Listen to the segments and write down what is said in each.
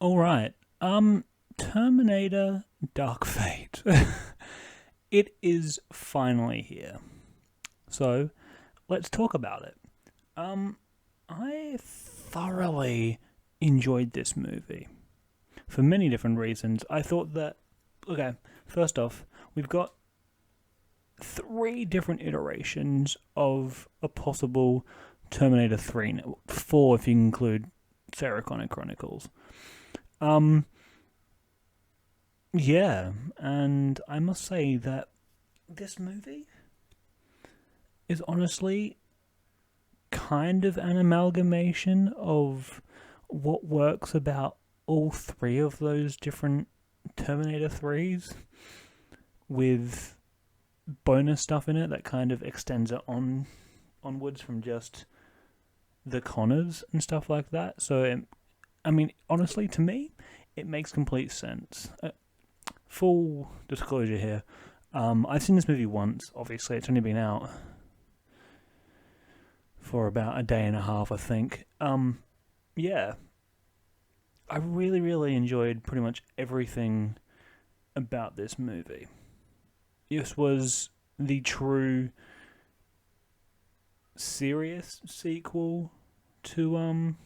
All right. Terminator Dark Fate. It is finally here. So, let's talk about it. I thoroughly enjoyed this movie for many different reasons. I thought that okay, first off, we've got three different iterations of a possible Terminator 3, 4 if you include Sarah Connor Chronicles. Um, Yeah, and I must say that this movie is honestly kind of an amalgamation of what works about all three of those different Terminator 3s with bonus stuff in it that kind of extends it onwards from just the Connors and stuff like that. So, I mean, honestly, to me, it makes complete sense. Full disclosure here, I've seen this movie once. Obviously, it's only been out for about a day and a half, I think. Yeah, I really, really enjoyed pretty much everything about this movie. This was the true serious sequel to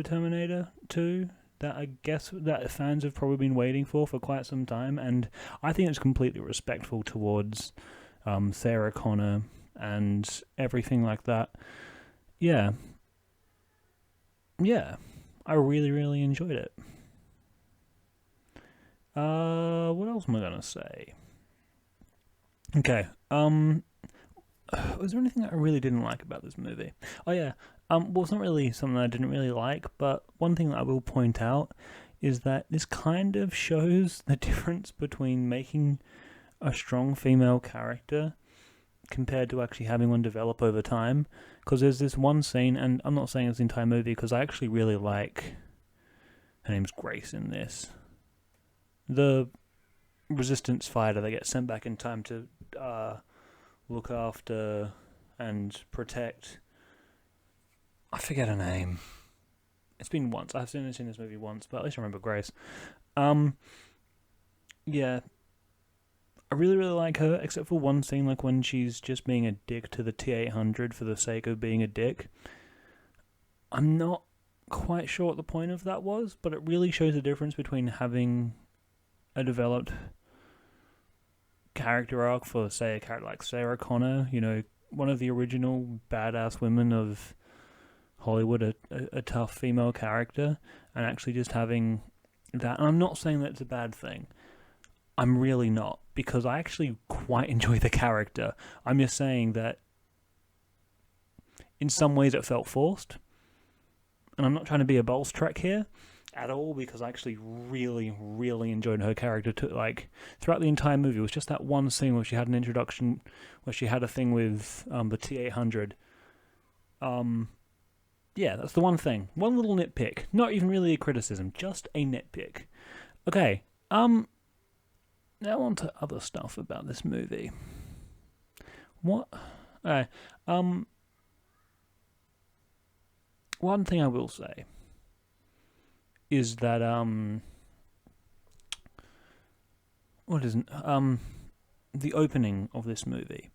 Terminator 2 that I guess that fans have probably been waiting for quite some time, and I think it's completely respectful towards Sarah Connor and everything like that. Yeah, yeah, I really, really enjoyed it. What else am I gonna say? Okay, was there anything that I really didn't like about this movie? Oh yeah, well, it's not really something I didn't really like, but one thing that I will point out is that this kind of shows the difference between making a strong female character compared to actually having one develop over time. Because there's this one scene, and I'm not saying it's the entire movie, because I actually really like her name's Grace in this. The resistance fighter that gets sent back in time to look after and protect. I forget her name. It's been once. I've seen this movie once, but at least I remember Grace. Um, yeah, I really, really like her, except for one scene, like when she's just being a dick to the T-800 for the sake of being a dick. I'm not quite sure what the point of that was, but it really shows the difference between having a developed character arc for, say, a character like Sarah Connor, one of the original badass women of Hollywood, a tough female character, and actually just having that. And I'm not saying that it's a bad thing. I'm really not, because I actually quite enjoy the character. I'm just saying that in some ways it felt forced. And I'm not trying to be a balls track here at all, because I actually really, really enjoyed her character too. Like, throughout the entire movie, it was just that one scene where she had an introduction, where she had a thing with the T-800. Yeah, that's the one thing. One little nitpick. Not even really a criticism, just a nitpick. Okay, now on to other stuff about this movie. What? Okay, one thing I will say is that what isn't the opening of this movie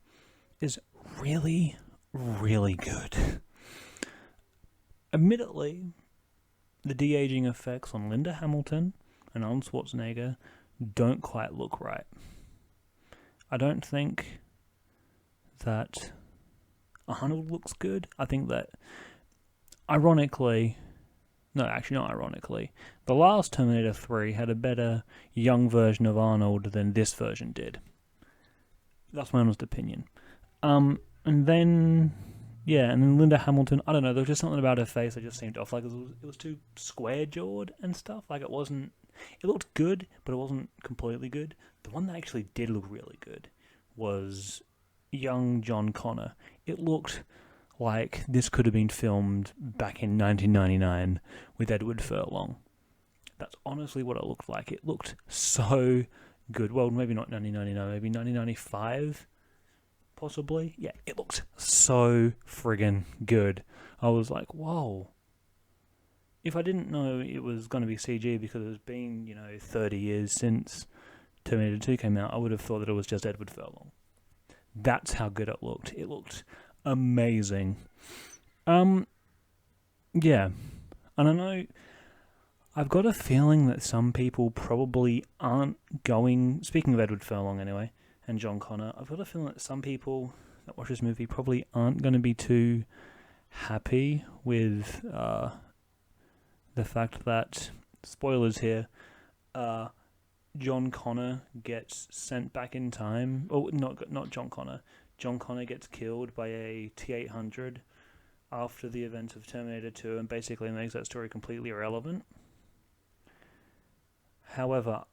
is really, really good. Admittedly, the de-aging effects on Linda Hamilton and Arnold Schwarzenegger don't quite look right. I don't think that Arnold looks good. I think that, ironically, no, actually not ironically, the last Terminator 3 had a better young version of Arnold than this version did. That's my honest opinion. And then, yeah, and then Linda Hamilton, I don't know, there was just something about her face that just seemed off. Like, it was too square-jawed and stuff. Like, it looked good, but it wasn't completely good. The one that actually did look really good was young John Connor. It looked like this could have been filmed back in 1999 with Edward Furlong. That's honestly what it looked like. It looked so good. Well, maybe not 1999, maybe 1995, possibly. Yeah, it looked so friggin' good. I was like, whoa. if I didn't know it was going to be CG because it's been 30 years since Terminator 2 came out, I would have thought that it was just Edward Furlong. That's how good it looked. It looked amazing. Yeah, and I know I've got a feeling that some people probably aren't going. Speaking of Edward Furlong, anyway, and John Connor, I've got a feeling that some people that watch this movie probably aren't going to be too happy with the fact that, spoilers here, John Connor gets sent back in time. Oh, not John Connor. John Connor gets killed by a T-800 after the events of Terminator 2 and basically makes that story completely irrelevant. However,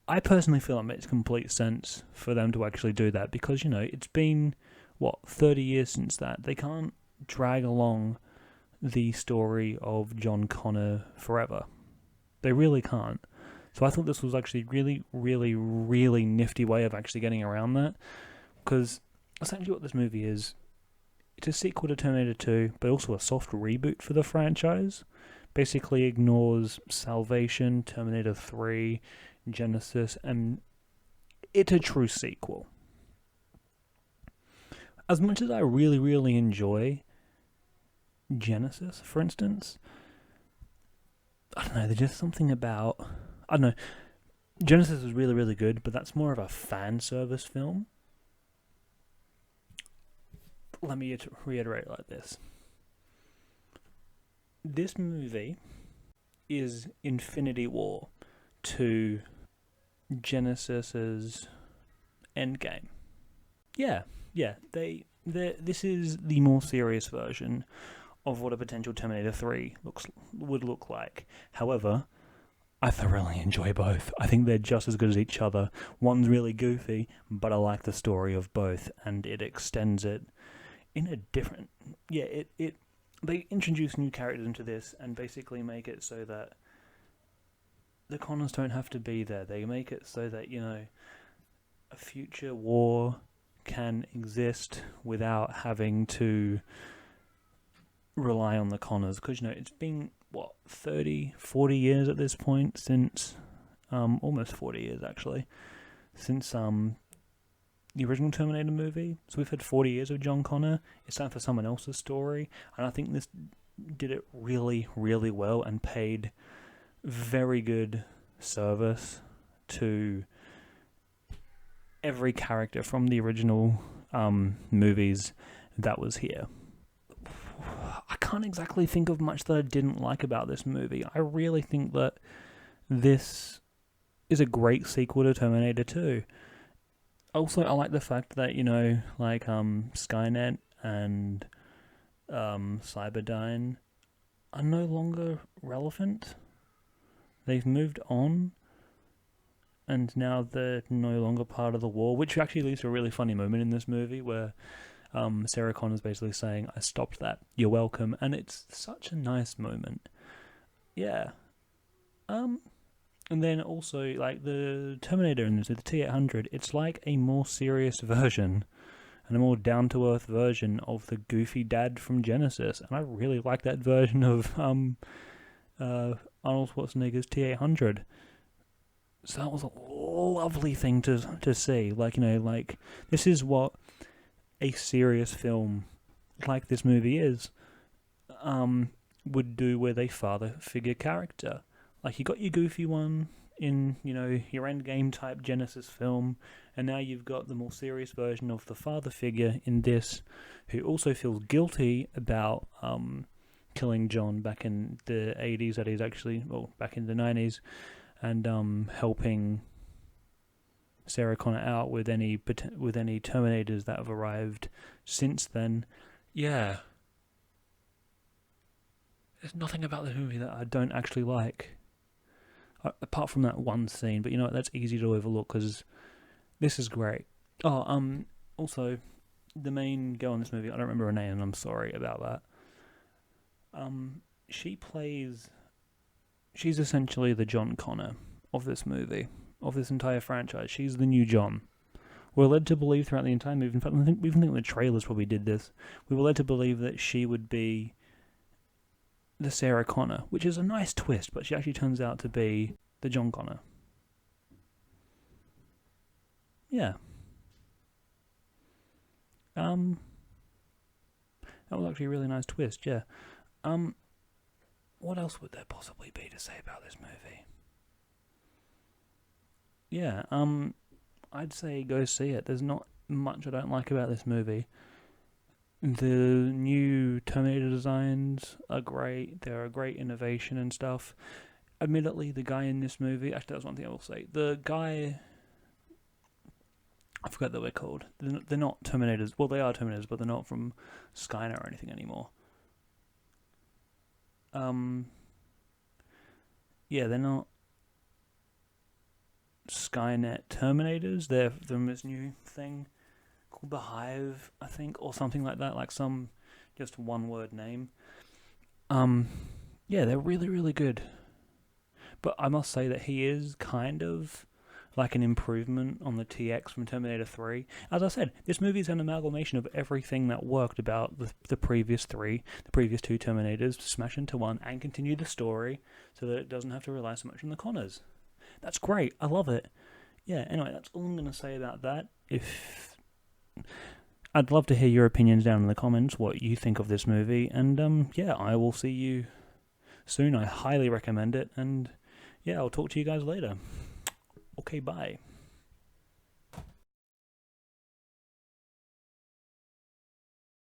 I personally feel it makes complete sense for them to actually do that because, it's been, 30 years since that. They can't drag along the story of John Connor forever. They really can't. So I thought this was actually really, really, really nifty way of actually getting around that. Because essentially what this movie is, it's a sequel to Terminator 2, but also a soft reboot for the franchise. Basically ignores Salvation, Terminator 3, Genesis, and it's a true sequel. As much as I really, really enjoy Genesis, for instance, I don't know, there's just something about... I don't know, Genesis is really, really good, but that's more of a fan service film. Let me reiterate like this. This movie is Infinity War to Genesis's Endgame. Yeah. This is the more serious version of what a potential Terminator 3 would look like. However, I thoroughly enjoy both. I think they're just as good as each other. One's really goofy, but I like the story of both, and it extends it in a different... Yeah, they introduce new characters into this and basically make it so that the Connors don't have to be there. They make it so that, a future war can exist without having to rely on the Connors. Because, it's been, 30, 40 years at this point since... almost 40 years, actually. Since, the original Terminator movie. So we've had 40 years of John Connor. It's time for someone else's story. And I think this did it really, really well and paid very good service to every character from the original movies that was here. I can't exactly think of much that I didn't like about this movie. I really think that this is a great sequel to Terminator 2. Also, I like the fact that, Skynet and Cyberdyne are no longer relevant. They've moved on, and now they're no longer part of the war, which actually leads to a really funny moment in this movie where Sarah Connor's basically saying, "I stopped that, you're welcome," and it's such a nice moment. Yeah. And then also, the Terminator in this, the T-800, it's like a more serious version and a more down-to-earth version of the goofy dad from Genesis. And I really like that version of Arnold Schwarzenegger's T-800. So that was a lovely thing to see. This is what a serious film like this movie is, would do with a father-figure character. You got your goofy one in, your Endgame type Genesis film, and now you've got the more serious version of the father figure in this, who also feels guilty about killing John back in the 80s, that is actually, back in the 90s, and helping Sarah Connor out with any Terminators that have arrived since then. Yeah. There's nothing about the movie that I don't actually like. Apart from that one scene, but that's easy to overlook because this is great. Also, the main girl in this movie, I don't remember her name, and I'm sorry about that. She's essentially the John Connor of this movie, of this entire franchise. She's the new John. We're led to believe throughout the entire movie, in fact, we even think the trailers probably did this, we were led to believe that she would be the Sarah Connor, which is a nice twist, but she actually turns out to be the John Connor. Yeah. That was actually a really nice twist, yeah. What else would there possibly be to say about this movie? Yeah, I'd say go see it. There's not much I don't like about this movie. The new Terminator designs are great. They're a great innovation and stuff. Admittedly, the guy in this movie... Actually, that's one thing I will say. The guy... I forgot what they're called. They're not Terminators. Well, they are Terminators, but they're not from Skynet or anything anymore. Yeah, they're not Skynet Terminators. They're from this new thing called the Hive, I think, or something like that. Like some just one-word name. Yeah, they're really, really good. But I must say that he is kind of like an improvement on the TX from Terminator 3. As I said, this movie is an amalgamation of everything that worked about the previous two Terminators, to smash into one and continue the story so that it doesn't have to rely so much on the Connors. That's great. I love it. Yeah, anyway, that's all I'm going to say about that. I'd love to hear your opinions down in the comments, what you think of this movie, and yeah, I will see you soon. I highly recommend it, and yeah, I'll talk to you guys later. Okay, bye.